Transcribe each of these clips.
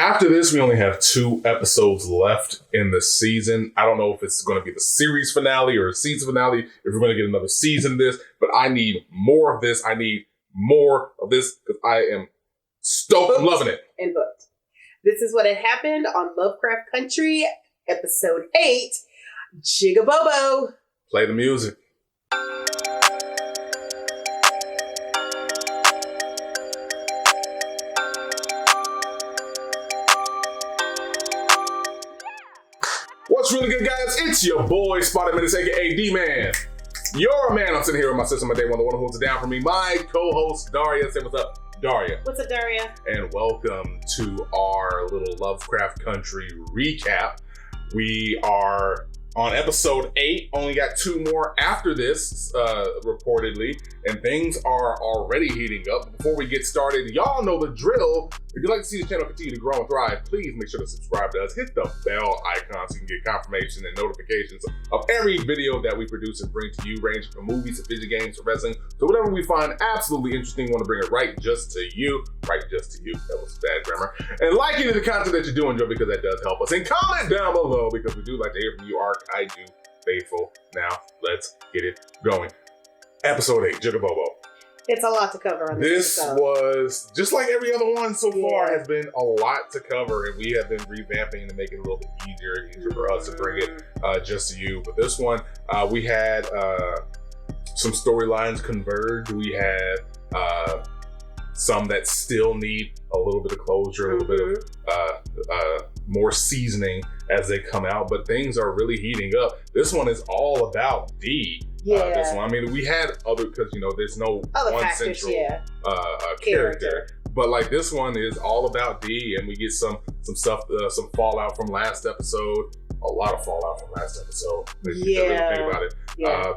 After this, we only have 2 episodes left in the season. I don't know if it's going to be the series finale or a season finale, if we're going to get another season of this, but I need more of this. I need more of this because I am stoked. I'm loving it. And booked. This is what had happened on Lovecraft Country, episode 8, Jig-A-Bobo. Play the music. What's really good, guys? It's your boy, Spotted Menace, aka D-Man. Your man. I'm sitting here with my sister, my day one, the one who holds it down for me, my co-host, Daria. Say what's up, Daria. What's up, Daria? And welcome to our little Lovecraft Country recap. We are on episode 8, only got 2 more after this, reportedly, and things are already heating up. Before we get started, y'all know the drill. If you'd like to see the channel continue to grow and thrive, please make sure to subscribe to us. Hit the bell icon so you can get confirmation and notifications of every video that we produce and bring to you, ranging from movies to video games to wrestling. So whatever we find absolutely interesting, we want to bring it right just to you. Right just to you. That was bad grammar. And like any of the content that you do enjoy, because that does help us. And comment down below, because we do like to hear from you, our HEELKAIJU faithful. Now, let's get it going. Episode 8, Jig-A-Bobo. It's a lot to cover on this episode. Was, just like every other one so far, has been a lot to cover, and we have been revamping to make it a little bit easier for us to bring it just to you. But this one, we had some storylines converge. We had some that still need a little bit of closure, a little bit of more seasoning as they come out, but things are really heating up. This one is all about D. This one, I mean, we had other, because there's no one central character, but like this one is all about D, and we get some stuff, some fallout from last episode. A lot of fallout from last episode. If you really think about it.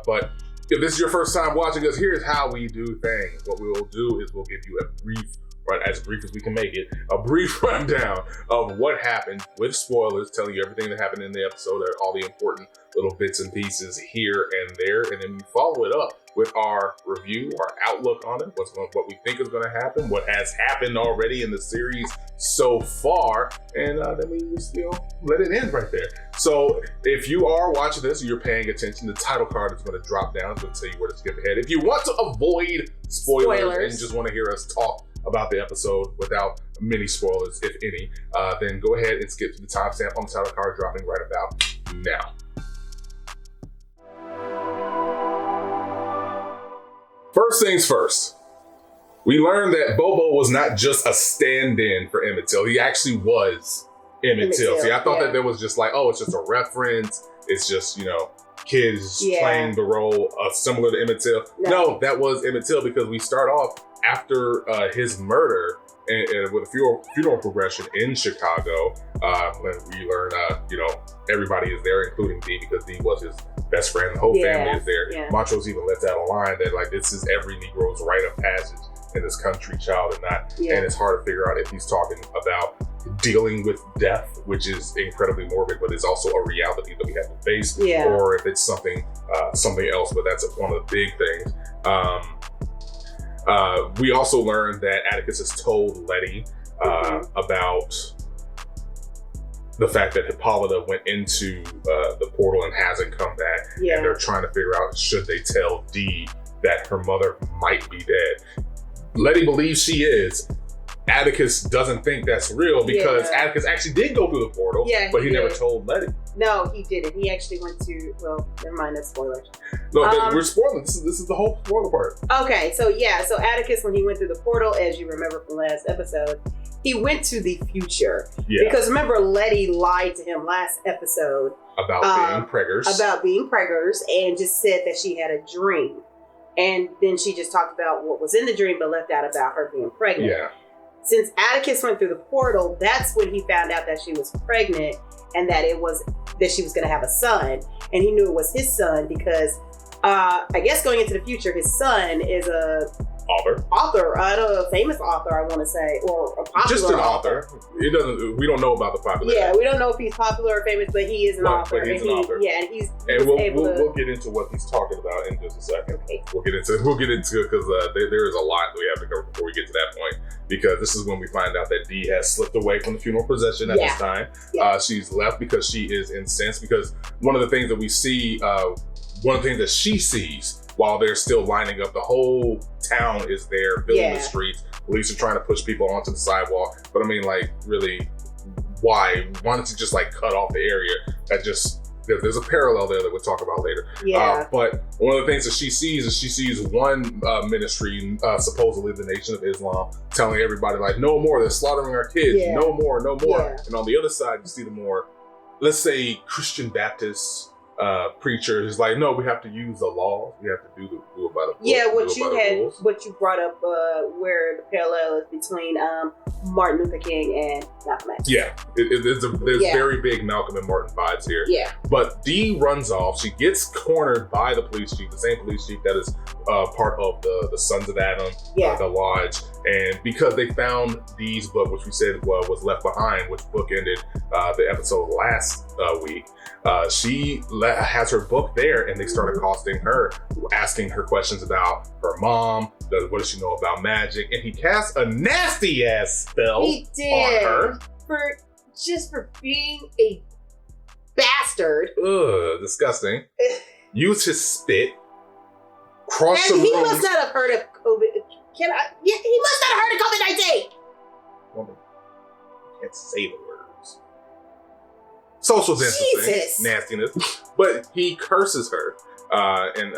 But if this is your first time watching us, here's how we do things. What we will do is we'll give you a brief, as brief as we can make it, a brief rundown of what happened with spoilers, telling you everything that happened in the episode, all the important little bits and pieces here and there, and then we follow it up with our review, our outlook on it, what we think is going to happen, what has happened already in the series so far, and then we just let it end right there. So if you are watching this, you're paying attention, the title card is going to drop down. It's going to tell you where to skip ahead. If you want to avoid spoilers and just want to hear us talk about the episode without many spoilers, if any, then go ahead and skip to the timestamp on the title card dropping right about now. First things first, we learned that Bobo was not just a stand-in for Emmett Till. He actually was Emmett Till. See, I thought that there was just like, oh, it's just a reference. It's just, kids playing the role similar to Emmett Till. No, that was Emmett Till, because we start off after his murder and with a funeral progression in Chicago, when we learn, everybody is there, including D, because D was his best friend. The whole family is there. Montrose even lets out a line that like, this is every Negro's rite of passage in this country, child, and not. And it's hard to figure out if he's talking about dealing with death, which is incredibly morbid, but it's also a reality that we have to face, or if it's something else. But that's one of the big things. We also learned that Atticus has told Letty about the fact that Hippolyta went into the portal and hasn't come back, and they're trying to figure out, should they tell Dee that her mother might be dead. Letty believes she is. Atticus doesn't think that's real, because Atticus actually did go through the portal, but he never told Letty. No, he didn't. He actually went to, well, never mind, that's spoilers. No, we're spoiling. This is the whole spoiler part. Okay, so Atticus, when he went through the portal, as you remember from last episode, he went to the future. Because remember, Letty lied to him last episode about being preggers. And just said that she had a dream. And then she just talked about what was in the dream, but left out about her being pregnant. Since Atticus went through the portal, that's when he found out that she was pregnant, and that she was going to have a son. And he knew it was his son because, I guess going into the future, his son is a Author, I don't know, famous author, I want to say, or a popular just an author. It doesn't. We don't know about the popular. Yeah, we don't know if he's popular or famous, but he is an author. But he's an author. Yeah, and we'll get into what he's talking about in just a second. Okay. We'll get into it because there is a lot we have to cover before we get to that point. Because this is when we find out that Dee has slipped away from the funeral procession at this time. Yeah. She's left because she is incensed. Because one of the things that we see, one of the things that she sees while they're still lining up, the whole town is there, filling the streets. Police are trying to push people onto the sidewalk. But I mean, like, really, why? Why don't you just like cut off the area? That just, there's a parallel there that we'll talk about later. Yeah. But one of the things that she sees is she sees one ministry, supposedly the Nation of Islam, telling everybody like, no more, they're slaughtering our kids. Yeah. No more, no more. Yeah. And on the other side, you see the more, let's say, Christian Baptist preacher who's like, no, we have to use the law. We have to do it by the book. Yeah, what you brought up, where the parallel is between Martin Luther King and Malcolm X. Yeah, there's very big Malcolm and Martin vibes here. Yeah. But Dee runs off. She gets cornered by the police chief, the same police chief that is part of the Sons of Adam, the lodge. And because they found Dee's book, which we said was left behind, which bookended the episode last week, she has her book there, and they start accosting her, asking her questions about her mom. What does she know about magic? And he casts a nasty ass spell on her for being a bastard. Ugh, disgusting. Use his spit. Cross the room. He must not have heard of COVID. He must not have heard of COVID-19. Woman, you can't say the words. Social distancing, nastiness. But he curses her, and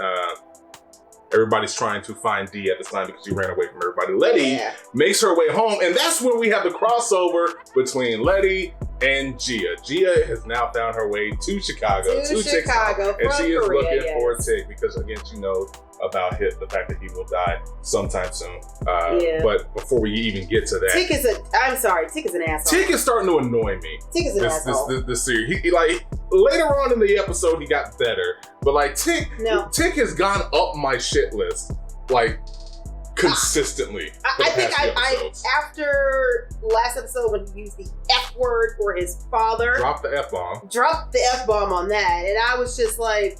everybody's trying to find Dee at this time because she ran away from everybody. Letty makes her way home, and that's when we have the crossover between Letty and Gia. Gia has now found her way to Chicago, and she is looking for Tick because, again, she knows about the fact that he will die sometime soon. But before we even get to that, Tick is an asshole. Tick is starting to annoy me. Tick is an asshole. This series, he like later on in the episode he got better, but like Tick has gone up my shit list like consistently. I think I after last episode when he used the F word for his father, dropped the F bomb on that, and I was just like,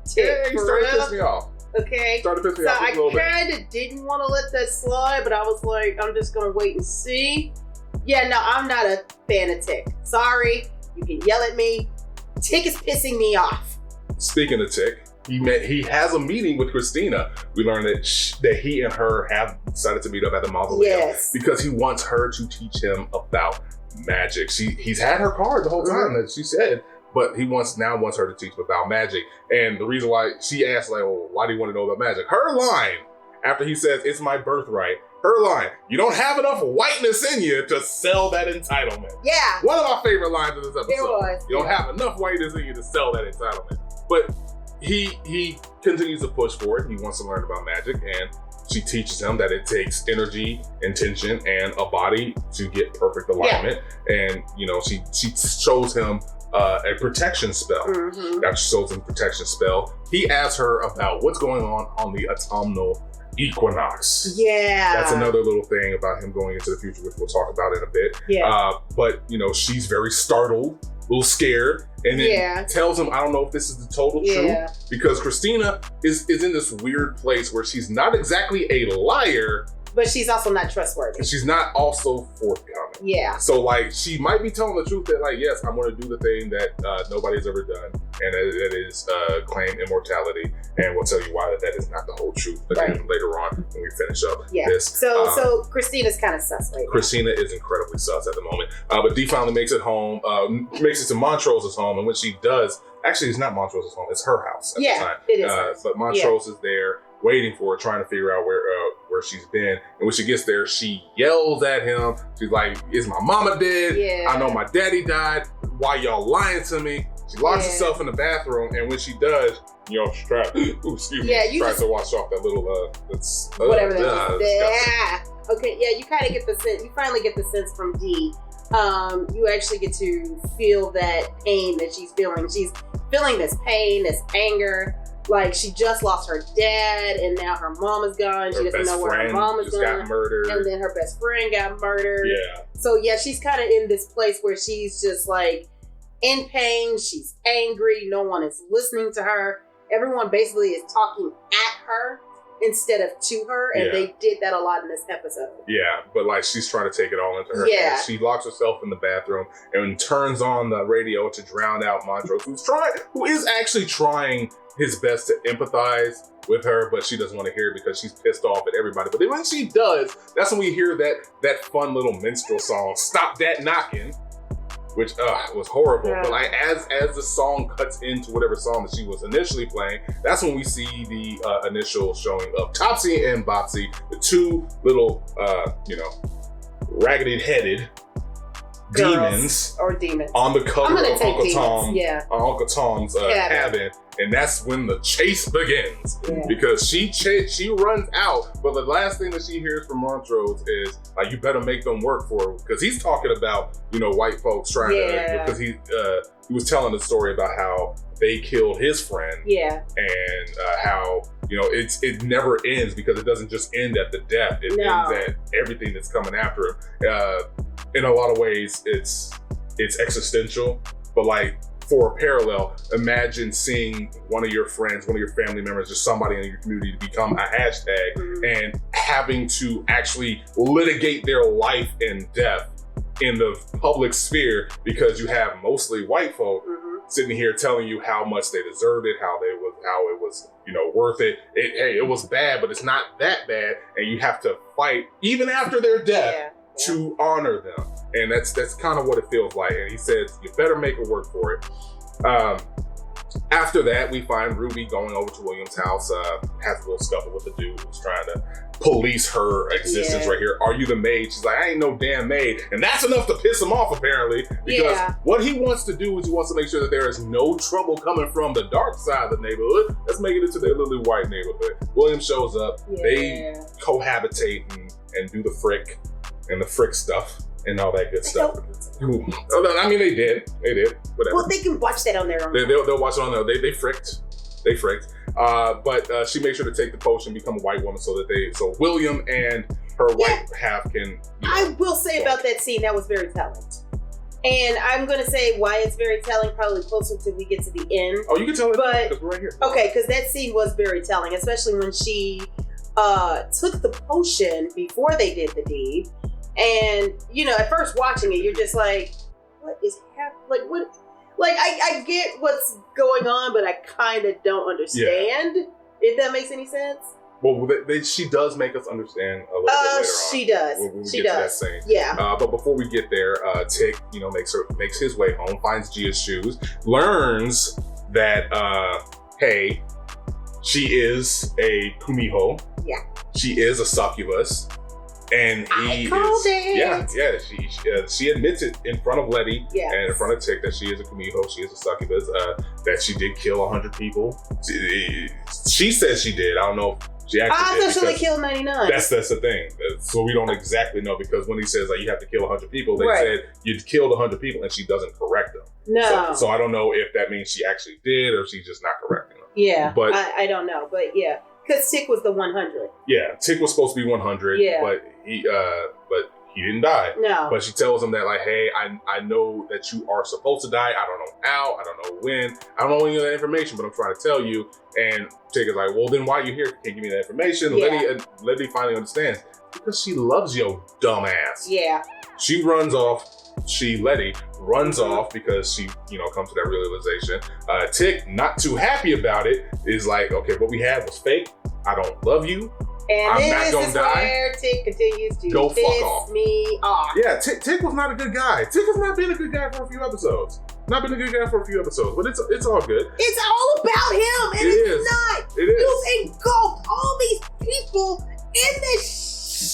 Tick, he started to piss me off. Okay, started pissing me off I kind of didn't want to let that slide, but I was like, I'm just gonna wait and see. Yeah, no, I'm not a fan of Tick. Sorry, you can yell at me. Tick is pissing me off. Speaking of Tick, he has a meeting with Christina. We learned that he and her have decided to meet up at the mausoleum because he wants her to teach him about magic. He's had her card the whole time, that she said. But he now wants her to teach him about magic. And the reason why she asked, like, well, why do you want to know about magic? Her line, after he says, it's my birthright, her line, you don't have enough whiteness in you to sell that entitlement. Yeah. One of my favorite lines of this episode. It was. You don't have enough whiteness in you to sell that entitlement. But he continues to push for it. He wants to learn about magic, and she teaches him that it takes energy, intention, and a body to get perfect alignment. And, she shows him a protection spell. That shows him protection spell. He asks her about what's going on the autumnal equinox. Yeah. That's another little thing about him going into the future, which we'll talk about in a bit. Yeah. But, she's very startled, a little scared, and then tells him, I don't know if this is the total truth, because Christina is in this weird place where she's not exactly a liar, but she's also not trustworthy. And she's not also forthcoming. Yeah. So, like, she might be telling the truth that, like, yes, I'm going to do the thing that nobody's ever done, and that is claim immortality. And we'll tell you why that is not the whole truth again later on when we finish up this. So Christina's kind of sus right now. Christina is incredibly sus at the moment. But Dee finally makes it home, makes it to Montrose's home, and when she does, actually, it's not Montrose's home, it's her house at the time. It is. But Montrose is there, waiting for her, trying to figure out where she's been. And when she gets there, she yells at him. She's like, is my mama dead? Yeah. I know my daddy died. Why y'all lying to me? She locks herself in the bathroom, and when she does, she tries to wash off that little whatever that is. Yeah. Okay, you kind of get the sense, you finally get the sense from Dee. You actually get to feel that pain that she's feeling. She's feeling this pain, this anger. Like, she just lost her dad, and now her mom is gone. She doesn't know where her mom is gone. Got murdered. And then her best friend got murdered. Yeah. So, yeah, she's kind of in this place where she's just, like, in pain. She's angry. No one is listening to her. Everyone basically is talking at her instead of to her. And they did that a lot in this episode. Yeah, but, like, she's trying to take it all into her hands. She locks herself in the bathroom and turns on the radio to drown out Montrose, who is actually trying his best to empathize with her, but she doesn't want to hear it because she's pissed off at everybody. But then when she does, that's when we hear that fun little minstrel song, "Stop That Knockin'," which was horrible. Yeah. But like as the song cuts into whatever song that she was initially playing, that's when we see the initial showing of Topsy and Bopsy, the two little raggedy-headed demons on the cover of Uncle Tom's cabin. And that's when the chase begins, because she runs out, but the last thing that she hears from Montrose is like, "You better make them work for her," because he's talking about white folks trying to, because he was telling the story about how they killed his friend, and how it never ends, because it doesn't just end at the death; it ends at everything that's coming after him. In a lot of ways, it's existential, but like, for a parallel, imagine seeing one of your friends, one of your family members, just somebody in your community to become a hashtag and having to actually litigate their life and death in the public sphere because you have mostly white folk sitting here telling you how much they deserved it, how it was worth it. It was bad, but it's not that bad, and you have to fight even after their death to honor them. And that's kind of what it feels like. And he says, "You better make it work for it." After that, we find Ruby going over to William's house, has a little scuffle with the dude who's trying to police her existence right here. "Are you the maid?" She's like, "I ain't no damn maid." And that's enough to piss him off, apparently, because what he wants to do is he wants to make sure that there is no trouble coming from the dark side of the neighborhood. Let's make it into their little white neighborhood. William shows up. They cohabitate and do the frick and the frick stuff and all that good stuff. I mean, they did. Whatever. Well, they can watch that on their own. They'll watch it on their own. They fricked. But she made sure to take the potion, become a white woman, so William and her white half can. I will say about that scene, that was very telling. And I'm going to say why it's very telling, probably closer till we get to the end. Oh, you can tell it because we're right here. Okay, because that scene was very telling, especially when she took the potion before they did the deed. And, at first watching it, you're just like, what is happening? Like, what? Like, I get what's going on, but I kind of don't understand, if that makes any sense. Well, she does make us understand a little bit later on. She does. When we get to that scene. Yeah. But before we get there, Tick, makes his way home, finds Gia's shoes, learns that, hey, she is a kumiho. Yeah. She is a succubus. And she admits it in front of Letty and in front of Tick that she is a kumiho, she is a succubus, that she did kill 100 people. She says she did. I don't know if she actually did. I thought she only killed 99. That's the thing. So we don't exactly know, because when he says you have to kill 100 people, they said you killed 100 people, and she doesn't correct them. No. So I don't know if that means she actually did or she's just not correcting them. Yeah, but I don't know, but yeah. Because Tick was the 100. Yeah, Tick was supposed to be 100, but he didn't die. No. But she tells him that, like, hey, I know that you are supposed to die. I don't know how. I don't know when. I don't know any of that information, but I'm trying to tell you. And Tick is like, well, then why are you here? You can't give me that information. Yeah. Letty finally understands. Because she loves your dumb ass. Yeah. She runs off. Letty runs off because she, comes to that realization. Tick, not too happy about it, is like, okay, what we had was fake. I don't love you. And I'm not gonna die. Where Tick continues to go fuck off. Me off. Yeah, Tick was not a good guy. Tick has not been a good guy for a few episodes. But it's all good. It's all about him, and it's not. It is. You engulfed all these people in this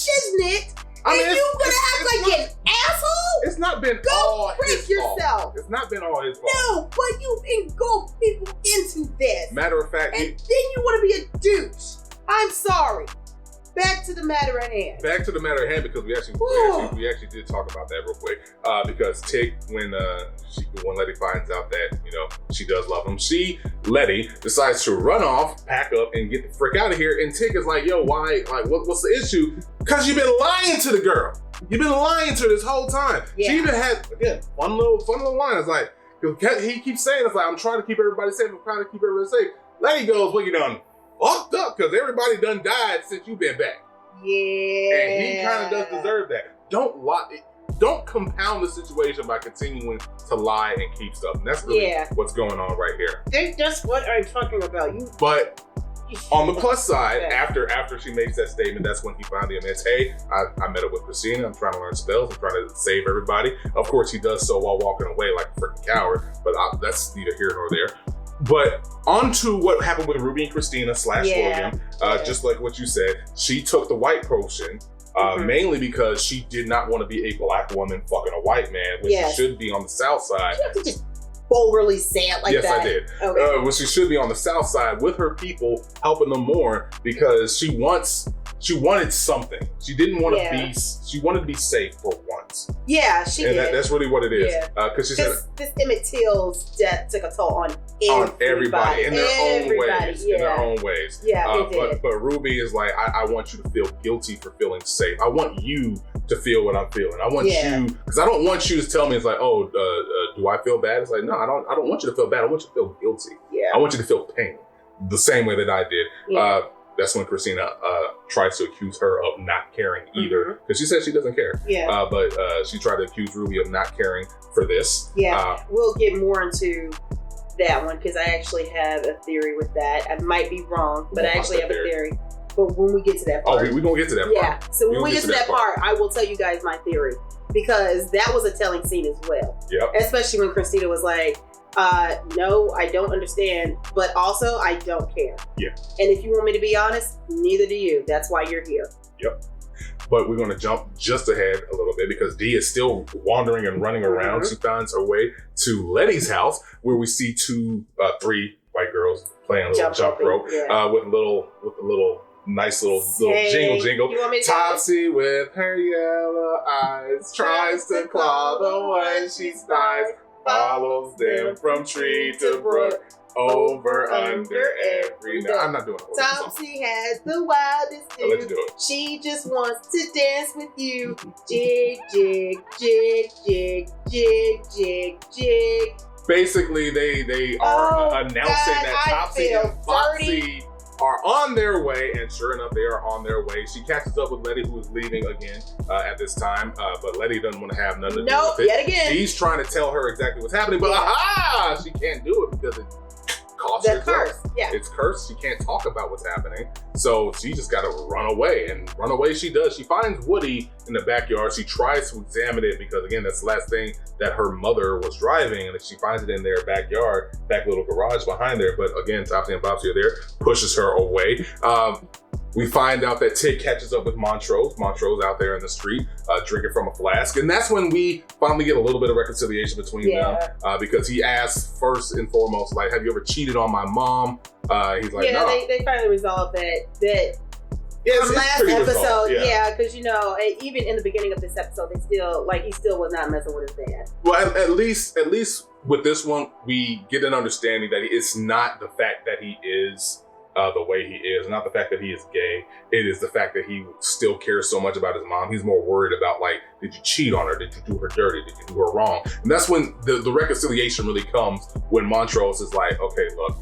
shiznit. And you gonna act like an asshole? It's not been all his fault. It's not been all his fault. No, but you engulfed people into this. Matter of fact, and then you want to be a douche. I'm sorry. back to the matter at hand. Back to the matter at hand, because we actually did talk about that real quick. Because Tig, when Letty finds out that, you know, she does love him, Letty decides to run off, pack up, and get the frick out of here. And Tig is like, yo, why? Like, what's the issue? Because you've been lying to the girl. You've been lying to her this whole time. Yeah. She even had, again, fun little line. It's like, he keeps saying, it's like, I'm trying to keep everybody safe. I'm trying to keep everybody safe. Letty goes, well, you done fucked up, because everybody done died since you've been back. Yeah. And he kind of does deserve that. Don't lie. Don't compound the situation by continuing to lie and keep stuff. And that's really what's going on right here. That's what I'm talking about. But on the plus side, after she makes that statement, that's when he finally admits, hey, I met up with Christina. I'm trying to learn spells. I'm trying to save everybody. Of course, he does so while walking away like a freaking coward, but that's neither here nor there. But on to what happened with Ruby and Christina / William. Just like what you said, she took the white potion mainly because she did not want to be a black woman fucking a white man, which she should be on the south side. You have to just vulgarly say it like that. Yes, I did. Okay. Well, she should be on the south side with her people, helping them more, because she wanted something. She didn't want to be. She wanted to be safe for once. Yeah, she did. That's really what it is. Because she said this Emmett Till's death took a toll on everybody in their own ways. Yeah. In their own ways. Yeah, it did. But Ruby is like, I want you to feel guilty for feeling safe. I want you to feel what I'm feeling. I want you, because I don't want you to tell me, it's like, oh, do I feel bad? It's like, no, I don't want you to feel bad. I want you to feel guilty. Yeah. I want you to feel pain the same way that I did. Yeah. That's when Christina tries to accuse her of not caring either, because she says she doesn't care. Yeah. But she tried to accuse Ruby of not caring for this. Yeah. We'll get more into that one, because I actually have a theory with that. I might be wrong, but I actually have a theory. But when we get to that part. Oh, we're going to get to that part. Yeah. So when we get to that part, I will tell you guys my theory, because that was a telling scene as well. Yep. Especially when Christina was like, no, I don't understand, but also I don't care. Yeah. And if you want me to be honest, neither do you. That's why you're here. Yep. But we're going to jump just ahead a little bit, because Dee is still wandering and running around. She finds her way to Letty's house, where we see three white girls playing a little jump rope with a little nice little jingle. Topsy with her yellow eyes tries to claw the one she spies, follows them from tree to brook, over, under, every now. I'm not doing it. Topsy has the wildest I'll let you do it. She just wants to dance with you. Jig, jig, jig, jig, jig, jig, jig. Basically, they are announcing that Topsy and Foxy are on their way, and sure enough, they are on their way. She catches up with Letty, who is leaving again at this time, but Letty doesn't want to have nothing to do with it. Yet again. He's trying to tell her exactly what's happening, but she can't do it because it costs her. Cursed. Yeah. It's cursed. She can't talk about what's happening, so she just got to run away, and run away she does. She finds Woody in the backyard. She tries to examine it, because again, that's the last thing that her mother was driving, and she finds it in their backyard, back little garage behind there. But again, Topsy and Bobsy are there, pushes her away. We find out that Tig catches up with Montrose. Montrose out there in the street, drinking from a flask. And that's when we finally get a little bit of reconciliation between them, because he asks first and foremost, like, have you ever cheated on my mom? He's like, no. They finally resolved that from last episode, because even in the beginning of this episode, he still was not messing with his dad. Well, at least with this one, we get an understanding that it's not the fact that he is the way he is, not the fact that he is gay. It is the fact that he still cares so much about his mom. He's more worried about, like, did you cheat on her? Did you do her dirty? Did you do her wrong? And that's when the reconciliation really comes, when Montrose is like, okay, look,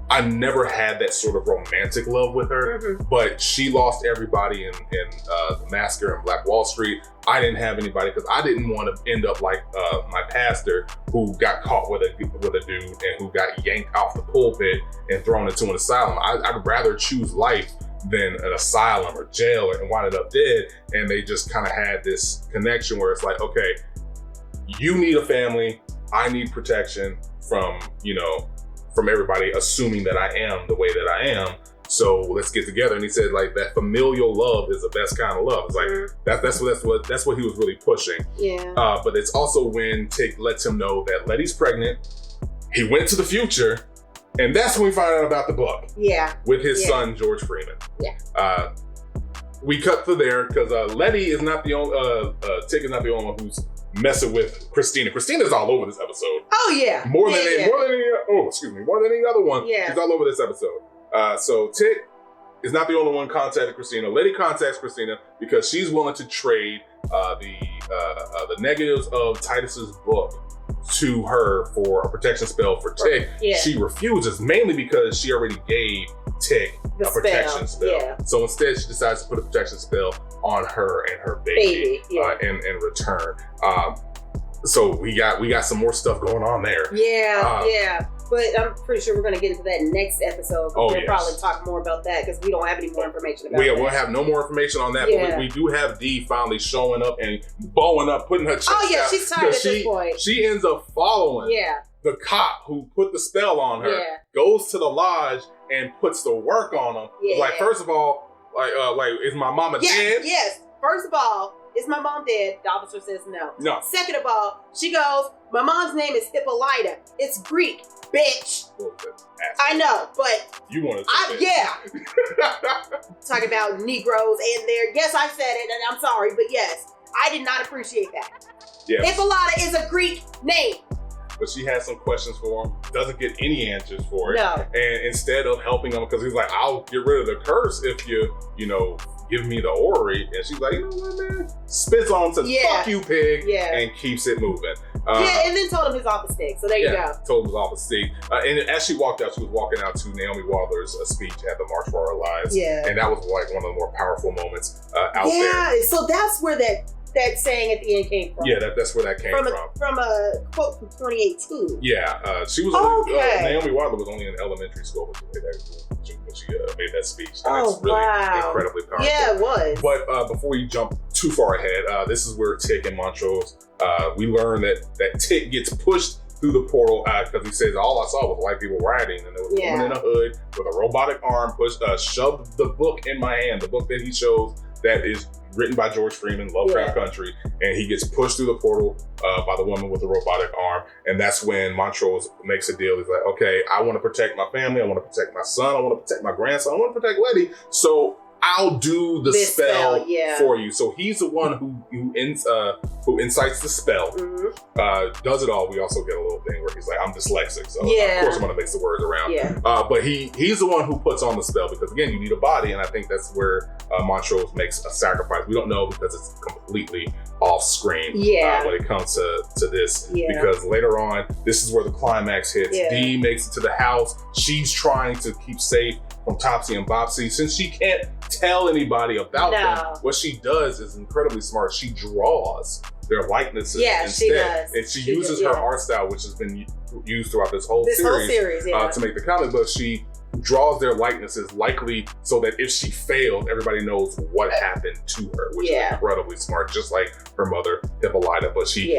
I never had that sort of romantic love with her, but she lost everybody in the massacre in Black Wall Street. I didn't have anybody, because I didn't want to end up like my pastor, who got caught with a dude and who got yanked off the pulpit and thrown into an asylum. I'd rather choose life than an asylum or jail and wind up dead. And they just kind of had this connection where it's like, okay, you need a family, I need protection from everybody assuming that I am the way that I am. So let's get together. And he said, like, that familial love is the best kind of love. It's like that's what he was really pushing. Yeah. But it's also when Tig lets him know that Letty's pregnant. He went to the future, and that's when we find out about the book. Yeah. With his son George Freeman. Yeah. we cut through there because Letty is not the only, Tick is not the only one who's messing with Christina. Christina's all over this episode. Oh yeah. More than any other one. Yeah. She's all over this episode. So Tick is not the only one contacting Christina. Letty contacts Christina because she's willing to trade the negatives of Titus's book to her for a protection spell for Tick. Yeah. She refuses, mainly because she already gave Tick a protection spell. Yeah. So instead, she decides to put a protection spell on her and her baby. In return. So we got some more stuff going on there. Yeah. But I'm pretty sure we're going to get into that next episode. We'll probably talk more about that because we don't have any more information about that. We'll have no more information on that. But we do have Dee finally showing up and bowing up, putting her chest out. She's tired at this point. She ends up following the cop who put the spell on her, goes to the lodge and puts the work on him. Like, first of all, is my mama dead? Yes. First of all, is my mom dead? The officer says no. Second of all, she goes, my mom's name is Hippolyta. It's Greek, bitch. I know, but you want to talking about Negroes in there. Yes, I said it, and I'm sorry, but yes, I did not appreciate that. Yeah. Hippolyta is a Greek name. But she has some questions for him, doesn't get any answers for it. No. And instead of helping him, because he's like, I'll get rid of the curse if you give me the orrery. And she's like, you know what, man? Spits on him, says, fuck you, pig, and keeps it moving. And then told him his office stick. So there you go. Told him his office stick. And as she walked out, she was walking out to Naomi Wilder's speech at the March for Our Lives. Yeah. And that was like one of the more powerful moments out there. Yeah, so that's where that saying at the end came from. Yeah, that's where that came from. From a quote from 2018. Yeah, she was only, Naomi Wilder was only in elementary school when she made that speech. And it's really incredibly powerful. Yeah, it was. But before we jump too far ahead, this is where Tick and Montrose, we learn that Tick gets pushed through the portal because he says, all I saw was white people riding, and there was a woman in a hood with a robotic arm shoved the book in my hand, the book that he shows that is written by George Freeman, Lovecraft Country, and he gets pushed through the portal by the woman with the robotic arm, and that's when Montrose makes a deal. He's like, okay, I want to protect my family, I want to protect my son, I want to protect my grandson, I want to protect Letty, so I'll do the spell for you. So he's the one who incites the spell, does it all. We also get a little thing where he's like, I'm dyslexic, so of course I'm going to mix the words around. But he's the one who puts on the spell because, again, you need a body, and I think that's where Montrose makes a sacrifice. We don't know because it's completely off screen when it comes to this, because later on, this is where the climax hits. Dee makes it to the house. She's trying to keep safe from Topsy and Bopsy. Since she can't tell anybody about them, what she does is incredibly smart. She draws their likenesses instead. She does. And she uses her art style, which has been used throughout this whole series to make the comic book. She draws their likenesses likely so that if she failed, everybody knows what happened to her, which is incredibly smart, just like her mother, Hippolyta. But she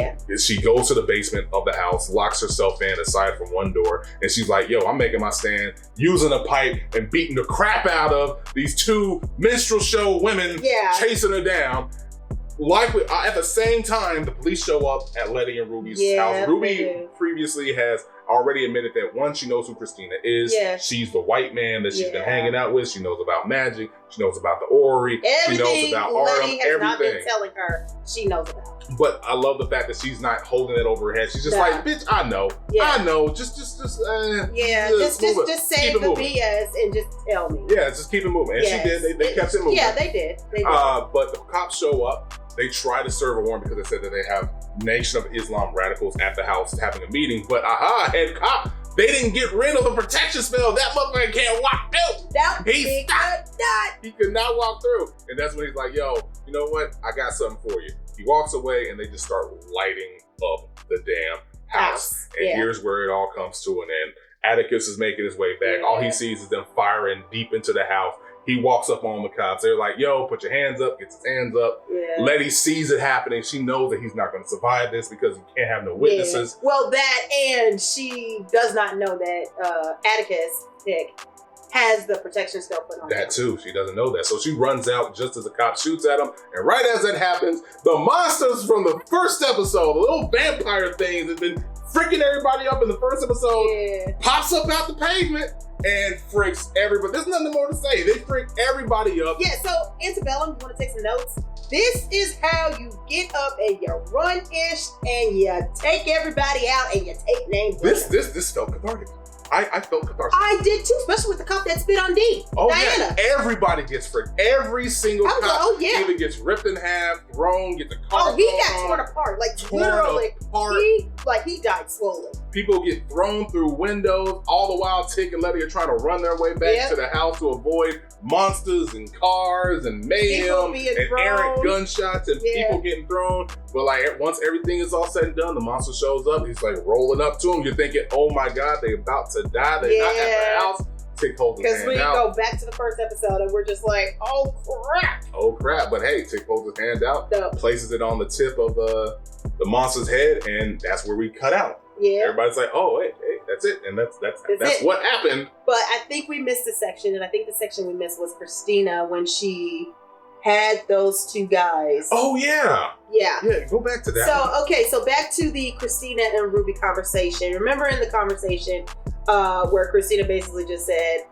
goes to the basement of the house, locks herself in aside from one door, and she's like, yo, I'm making my stand, using a pipe and beating the crap out of these two minstrel show women chasing her down. Likely, at the same time, the police show up at Letty and Ruby's house. Ruby previously has already admitted that, one, she knows who Christina is. She's the white man that she's been hanging out with. She knows about magic. She knows about the orrery. She knows about Letty has not been telling her she knows about. But I love the fact that she's not holding it over her head. She's just like, bitch, I know. I know. Just say the BS and just tell me. Yeah, just keep it moving. And she did. They kept it moving. Yeah, they did. But the cops show up. They try to serve a warrant because they said that they have Nation of Islam radicals at the house having a meeting. But head cop, they didn't get rid of the protection spell. That motherfucker can't walk through. He could not walk through. And that's when he's like, yo, you know what? I got something for you. He walks away and they just start lighting up the damn house. And here's where it all comes to an end. Atticus is making his way back. All he sees is them firing deep into the house. He walks up on the cops. They're like, yo, put your hands up, gets his hands up. Letty sees it happening. She knows that he's not going to survive this because he can't have no witnesses. Well, that, and she does not know that Atticus, Tick, has the protection spell put on that too. She doesn't know that. So she runs out just as the cop shoots at him. And right as that happens, the monsters from the first episode, the little vampire things that have been freaking everybody up in the first episode, pops up out the pavement. and freaks everybody. There's nothing more to say. They freak everybody up. Yeah, so Antebellum, you want to take some notes? This is how you get up and you run-ish and you take everybody out and you take names. This felt cathartic. I felt catharsis. I did too, especially with the cop that spit on D. Oh, Diana. Yeah. Everybody gets fricked. Every single cop yeah. either gets ripped in half, thrown, get the car. Oh, he got torn apart. Like literally. He died slowly. People get thrown through windows, all the while Tick and Letty are trying to run their way back to the house to avoid monsters and cars and mayhem and errant gunshots and people getting thrown. But like once everything is all said and done, the monster shows up. He's like rolling up to him. You're thinking, oh my God, they about to die. They're not at the house. Tick holds his hand out. Because we go back to the first episode and we're just like, oh crap. Oh crap. But hey, Tick holds his hand out, places it on the tip of the monster's head, and that's where we cut out. Yeah. Everybody's like, oh, hey, that's it. And that's what happened. But I think we missed a section, and I think the section we missed was Christina when she had those two guys. Oh, yeah. Yeah. Yeah, go back to that. So back to the Christina and Ruby conversation. Remember in the conversation where Christina basically just said,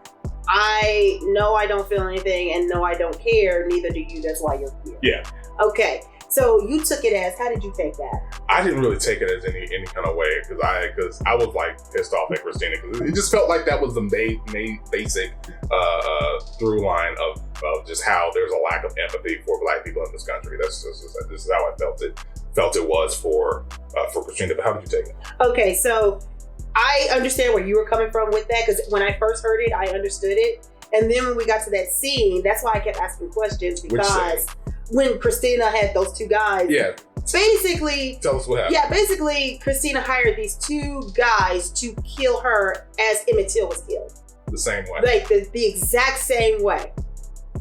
I know I don't feel anything, and no, I don't care. Neither do you. That's why you're here. Yeah. Okay. So you took it as, how did you take that? I didn't really take it as any kind of way because I was like pissed off at Christina because it just felt like that was the main basic through line of just how there's a lack of empathy for Black people in this country. This is how I felt it was for Christina. But how did you take it? Okay, so I understand where you were coming from with that because when I first heard it, I understood it, and then when we got to that scene, that's why I kept asking questions because. When Christina had those two guys. Yeah. Basically. Tell us what happened. Yeah, basically, Christina hired these two guys to kill her as Emmett Till was killed. The same way. Like the exact same way.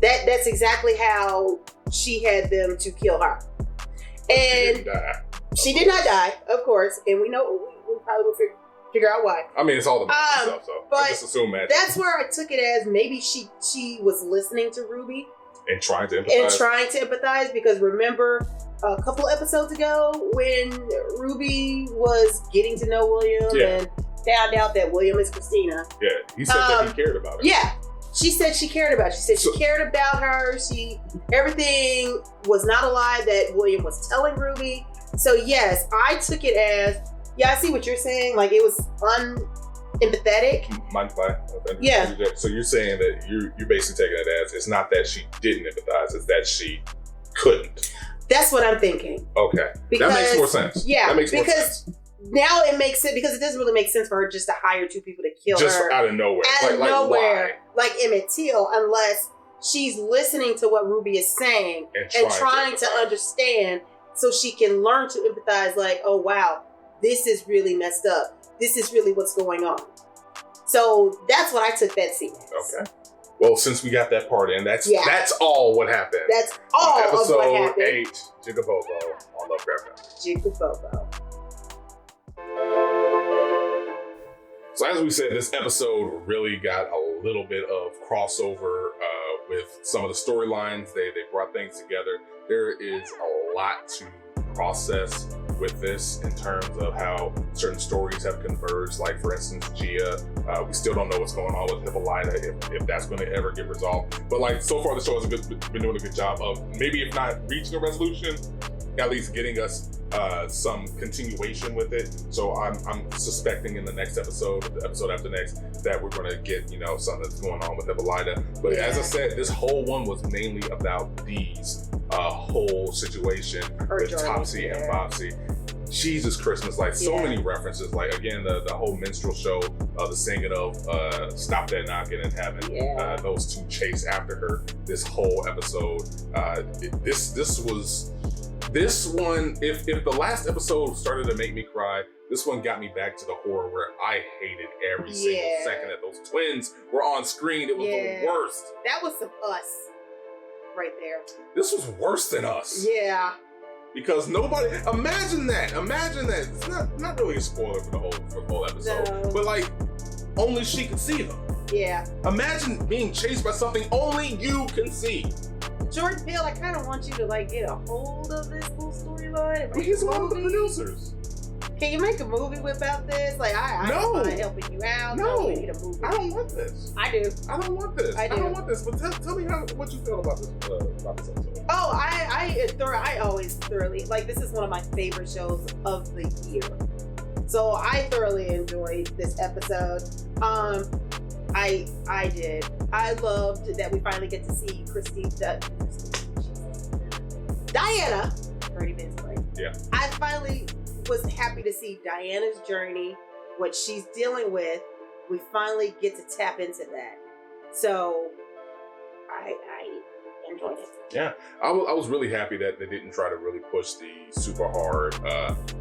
That's exactly how she had them to kill her. And she did not die, of course. And we know, we probably will figure out why. I mean, it's all the stuff, so I just assume that. That's where I took it as maybe she was listening to Ruby. And trying to empathize. Because remember a couple episodes ago when Ruby was getting to know William and found out that William is Christina. Yeah, he said that he cared about her. Yeah, she said she cared about her. She said she cared about her. Everything was not a lie that William was telling Ruby. So yes, I took it as, I see what you're saying. Like it was empathetic. Mind if I? Yeah. So you're saying that you're basically taking it as it's not that she didn't empathize, it's that she couldn't. That's what I'm thinking. Okay. That makes more sense. Yeah. That makes more sense. Now it makes sense because it doesn't really make sense for her just to hire two people to kill her. Just out of nowhere. Out of nowhere. Why? Like Emmett Till, unless she's listening to what Ruby is saying and trying to understand so she can learn to empathize like, oh wow, this is really messed up. This is really what's going on. So that's what I took that scene as. Okay. Well, since we got that part in, that's all what happened. That's all of what happened. Episode 8, Jig-A-Bobo on Lovecraft. Jig-A-Bobo. So as we said, this episode really got a little bit of crossover with some of the storylines. They brought things together. There is a lot to process with this in terms of how certain stories have converged. Like for instance, Gia, we still don't know what's going on with Hippolyta, if that's going to ever get resolved. But like so far, the show has been doing a good job of maybe if not reaching a resolution, at least getting us some continuation with it. So I'm suspecting in the next episode, the episode after next, that we're going to get something that's going on with Hippolyta. But as I said, this whole one was mainly about Dee's whole situation with Topsy and Bopsy. Jesus Christmas, like so many references, like again the whole minstrel show, the singing of Stop That Knockin' and having those two chase after her this whole episode. This one, if the last episode started to make me cry, this one got me back to the horror where I hated every single second that those twins were on screen. It was the worst. That was some Us right there. This was worse than Us. Yeah. Because nobody, imagine that. It's not really a spoiler for the whole episode, but like only she could see them. Yeah. Imagine being chased by something only you can see. Jordan Peele, I kind of want you to like get a hold of this whole storyline. He's one of the producers. Can you make a movie about this? Like, I don't mind helping you out. No, we need a movie. I don't want this. I do. I don't want this. I don't want this. But tell me what you feel about this episode. Oh, I always thoroughly, like, this is one of my favorite shows of the year. So I thoroughly enjoyed this episode. I did. I loved that we finally get to see Diana. Already been played. Yeah. I finally was happy to see Diana's journey, what she's dealing with. We finally get to tap into that. So I enjoyed it. Yeah, I was really happy that they didn't try to really push the super hard,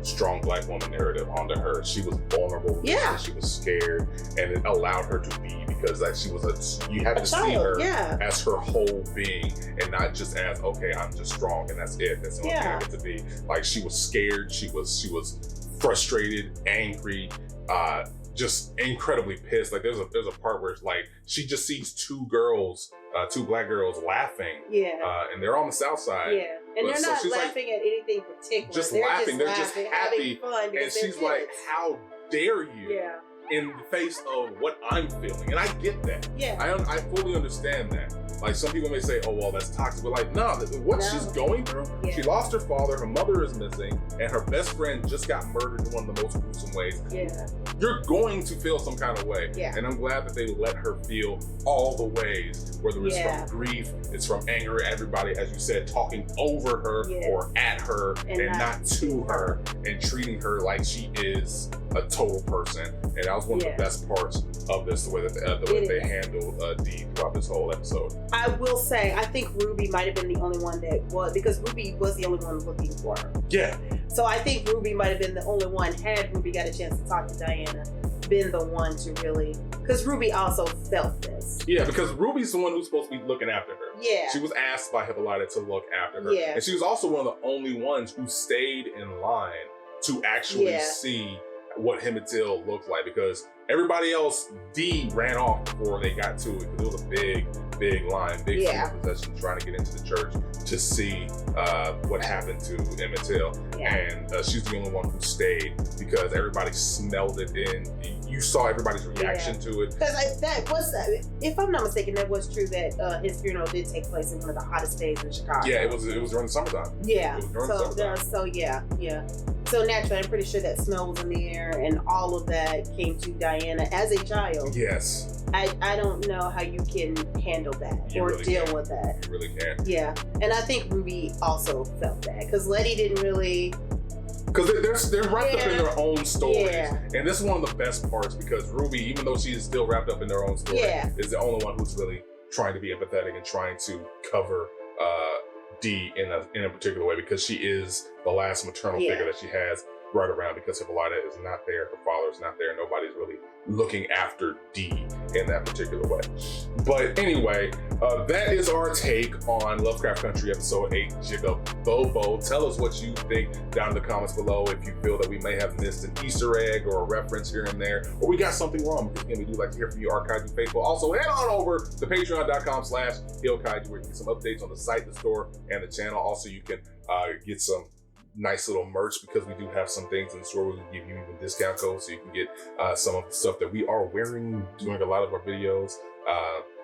strong black woman narrative onto her. She was vulnerable. Yeah. She was scared, and it allowed her to be, because like she was you have to see her as her whole being, and not just as, okay, I'm just strong and that's it. That's the only thing I get to be. Like, she was scared. She was frustrated, angry, just incredibly pissed. Like, there's a part where it's like she just sees two black girls laughing. Yeah. And they're on the south side. Yeah. And they're not laughing at anything particular. Just laughing. They're just happy. Fun, and she's like, how dare you? Yeah. In the face of what I'm feeling. And I get that. Yeah. I fully understand that. Like, some people may say, oh, well, that's toxic. But like, no, what she's going through, she lost her father, her mother is missing, and her best friend just got murdered in one of the most gruesome ways. Yeah. You're going to feel some kind of way. Yeah. And I'm glad that they let her feel all the ways, whether it's from grief, it's from anger at everybody, as you said, talking over her or at her and not to her, and treating her like she is a total person. And that was one of the best parts of this, the way that they handled Dee throughout this whole episode. I will say, I think Ruby might have been the only one that was, because Ruby was the only one looking for her. Yeah. So I think Ruby might have been the only one, had Ruby got a chance to talk to Diana, been the one to really, because Ruby also felt this. Yeah, because Ruby's the one who's supposed to be looking after her. Yeah. She was asked by Hippolyta to look after her. Yeah. And she was also one of the only ones who stayed in line to actually see what Himmatil looked like, because everybody else, Dee ran off before they got to it, because it was a big line, big possession, trying to get into the church to see what happened to Himmatil. And she's the only one who stayed, because everybody smelled it in. You saw everybody's reaction to it. Because that was, if I'm not mistaken, that was true that his funeral did take place in one of the hottest days in Chicago. Yeah, it was during the summertime. Yeah. It was during the summertime. So naturally, I'm pretty sure that smell was in the air, and all of that came to Diana as a child. Yes. I don't know how you can handle that deal with that. You really can't. Yeah. And I think Ruby also felt that, because Letty didn't really... Because they're wrapped up in their own stories. Yeah. And this is one of the best parts, because Ruby, even though she is still wrapped up in their own story, is the only one who's really trying to be empathetic and trying to cover Dee in a particular way, because she is the last maternal figure that she has right around, because Hippolyta is not there, her father is not there, nobody's really looking after Dee in that particular way. But anyway, that is our take on Lovecraft Country episode 8, Jig-A-Bobo. Tell us what you think down in the comments below, if you feel that we may have missed an Easter egg or a reference here and there, or we got something wrong, because again, we do like to hear from you, our Kaiju faithful. Also, head on over to patreon.com/HEELKAIJU, where you can get some updates on the site, the store, and the channel. Also, you can get some nice little merch, because we do have some things in the store. We will give you even discount codes, so you can get some of the stuff that we are wearing during a lot of our videos.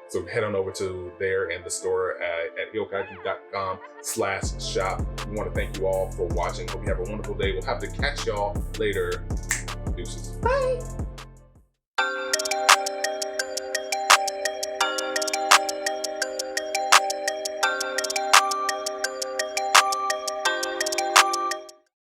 So head on over to there and the store at heelkaiju.com/shop. We want to thank you all for watching. Hope you have a wonderful day. We'll have to catch y'all later. Deuces. Bye.